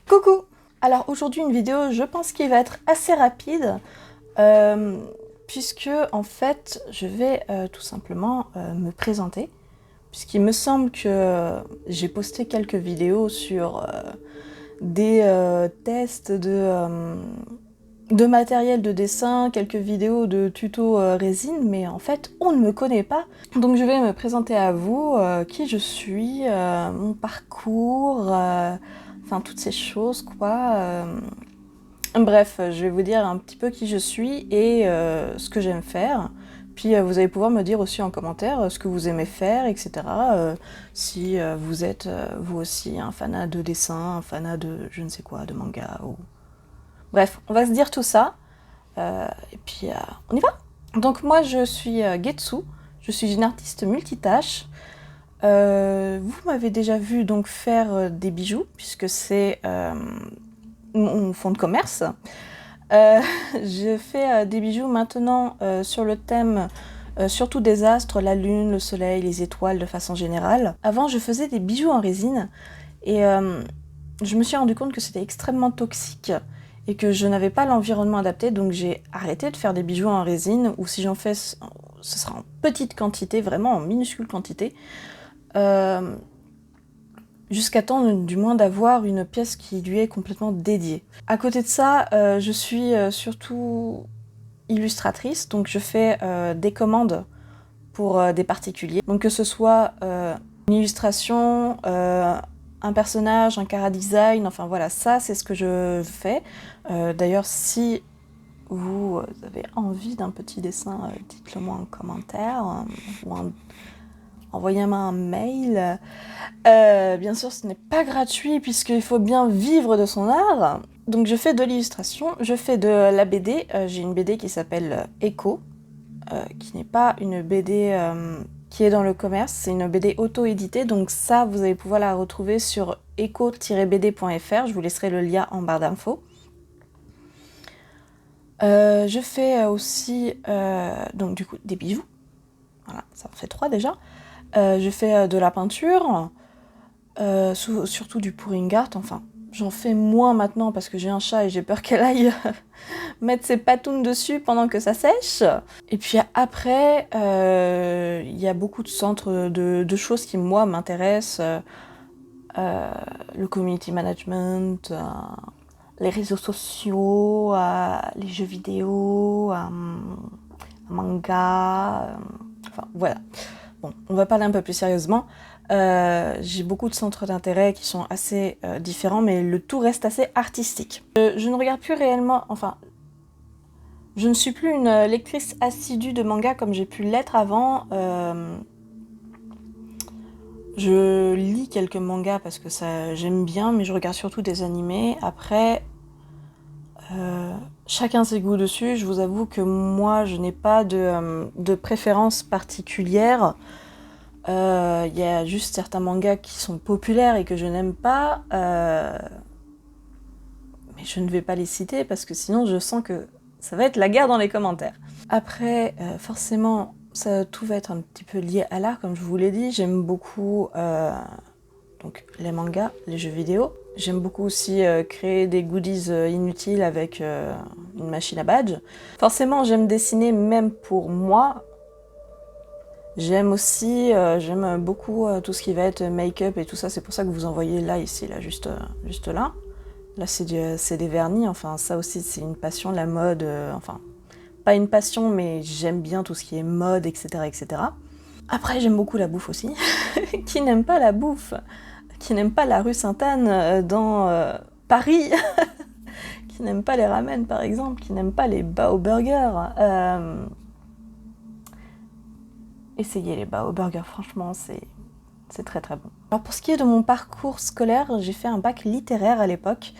Coucou! Alors aujourd'hui une vidéo je pense qui va être assez rapide puisque en fait je vais tout simplement me présenter puisqu'il me semble que j'ai posté quelques vidéos sur des tests de matériel de dessin, quelques vidéos de tutos résine, mais en fait on ne me connaît pas. Donc je vais me présenter à vous, qui je suis, mon parcours, enfin toutes ces choses quoi. Bref, je vais vous dire un petit peu qui je suis et ce que j'aime faire. Puis vous allez pouvoir me dire aussi en commentaire ce que vous aimez faire, etc. Si vous êtes vous aussi un fanat de dessin, un fanat de je ne sais quoi, de manga ou... Bref, on va se dire tout ça. Et puis on y va. Donc moi je suis Getsu, je suis une artiste multitâche. Vous m'avez déjà vu donc faire des bijoux, puisque c'est mon fonds de commerce. Je fais des bijoux maintenant sur le thème surtout des astres, la lune, le soleil, les étoiles de façon générale. Avant je faisais des bijoux en résine et je me suis rendu compte que c'était extrêmement toxique et que je n'avais pas l'environnement adapté, donc j'ai arrêté de faire des bijoux en résine, ou si j'en fais, ce sera en petite quantité, vraiment en minuscule quantité, jusqu'à temps du moins d'avoir une pièce qui lui est complètement dédiée. À côté de ça, je suis surtout illustratrice, donc je fais des commandes pour des particuliers, donc que ce soit une illustration, un personnage, un chara design, enfin voilà, ça c'est ce que je fais. D'ailleurs, si vous avez envie d'un petit dessin, dites-le moi en commentaire, ou envoyez-moi un mail. Bien sûr, ce n'est pas gratuit puisqu'il faut bien vivre de son art. Donc je fais de l'illustration, je fais de la BD, j'ai une BD qui s'appelle Echo, qui n'est pas une BD qui est dans le commerce, c'est une BD auto-éditée, donc ça vous allez pouvoir la retrouver sur echo-bd.fr, je vous laisserai le lien en barre d'infos. Je fais aussi donc du coup des bijoux, voilà, ça en fait 3 déjà. Je fais de la peinture, surtout du pouring art, enfin j'en fais moins maintenant parce que j'ai un chat et j'ai peur qu'elle aille mettre ses patounes dessus pendant que ça sèche. Et puis après, il y a beaucoup de centres de choses qui moi m'intéressent, le community management, les réseaux sociaux, les jeux vidéo, manga, enfin voilà. Bon, on va parler un peu plus sérieusement. J'ai beaucoup de centres d'intérêt qui sont assez différents, mais le tout reste assez artistique. Je ne regarde plus réellement, enfin, je ne suis plus une lectrice assidue de manga comme j'ai pu l'être avant. Je lis quelques mangas parce que ça j'aime bien, mais je regarde surtout des animés. Après, chacun ses goûts dessus. Je vous avoue que moi, je n'ai pas de préférence particulière. Il y a juste certains mangas qui sont populaires et que je n'aime pas, mais je ne vais pas les citer parce que sinon je sens que ça va être la guerre dans les commentaires. Après, forcément, tout va être un petit peu lié à l'art, comme je vous l'ai dit. J'aime beaucoup donc les mangas, les jeux vidéo. J'aime beaucoup aussi créer des goodies inutiles avec une machine à badge. Forcément, j'aime dessiner même pour moi. J'aime aussi, j'aime beaucoup tout ce qui va être make-up et tout ça, c'est pour ça que vous en voyez là, ici, là, juste là. Là, c'est des vernis, enfin, ça aussi, c'est une passion, la mode, enfin, pas une passion, mais j'aime bien tout ce qui est mode, etc., etc. Après, j'aime beaucoup la bouffe aussi. Qui n'aime pas la bouffe? Qui n'aime pas la rue Sainte-Anne dans Paris? Qui n'aime pas les ramen, par exemple? Qui n'aime pas les bao burgers? Essayez les bao burgers, franchement, c'est très très bon. Alors pour ce qui est de mon parcours scolaire, j'ai fait un bac littéraire à l'époque.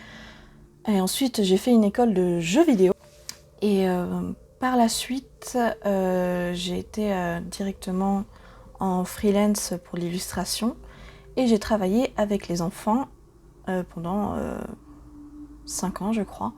Et ensuite, j'ai fait une école de jeux vidéo. Et par la suite, j'ai été directement en freelance pour l'illustration. Et j'ai travaillé avec les enfants pendant 5 ans, je crois,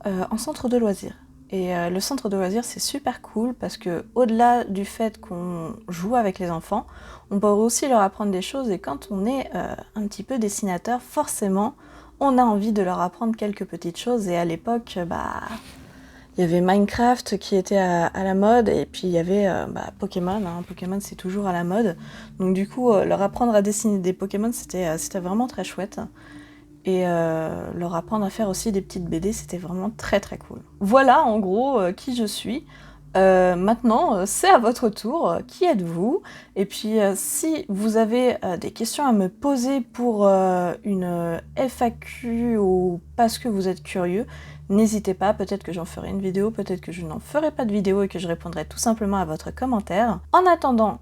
en centre de loisirs. Et le centre de loisirs, c'est super cool parce que au-delà du fait qu'on joue avec les enfants, on peut aussi leur apprendre des choses. Et quand on est un petit peu dessinateur, forcément, on a envie de leur apprendre quelques petites choses. Et à l'époque, il y avait Minecraft qui était à la mode, et puis il y avait Pokémon. Pokémon, c'est toujours à la mode. Donc du coup, leur apprendre à dessiner des Pokémon, c'était vraiment très chouette. Et leur apprendre à faire aussi des petites BD, c'était vraiment très très cool. Voilà en gros qui je suis. Maintenant, c'est à votre tour. Qui êtes-vous? Et puis, si vous avez des questions à me poser pour une FAQ ou parce que vous êtes curieux, n'hésitez pas. Peut-être que j'en ferai une vidéo, peut-être que je n'en ferai pas de vidéo et que je répondrai tout simplement à votre commentaire. En attendant,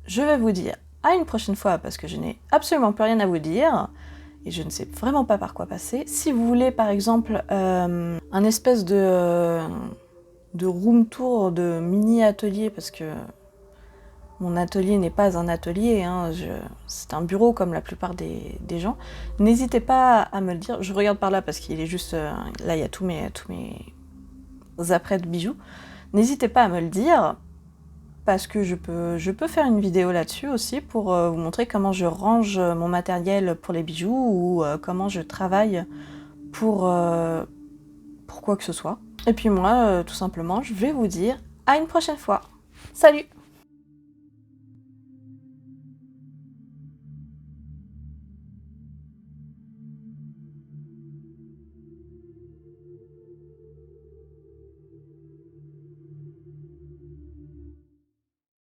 je vais vous dire à une prochaine fois parce que je n'ai absolument plus rien à vous dire. Et je ne sais vraiment pas par quoi passer. Si vous voulez, par exemple, un espèce de room tour, de mini-atelier, parce que mon atelier n'est pas un atelier, hein, c'est un bureau comme la plupart des gens, n'hésitez pas à me le dire. Je regarde par là parce qu'il est juste... là, il y a tous mes apprêts de bijoux. N'hésitez pas à me le dire, parce que je peux faire une vidéo là-dessus aussi pour vous montrer comment je range mon matériel pour les bijoux ou comment je travaille pour quoi que ce soit. Et puis moi, tout simplement, je vais vous dire à une prochaine fois. Salut!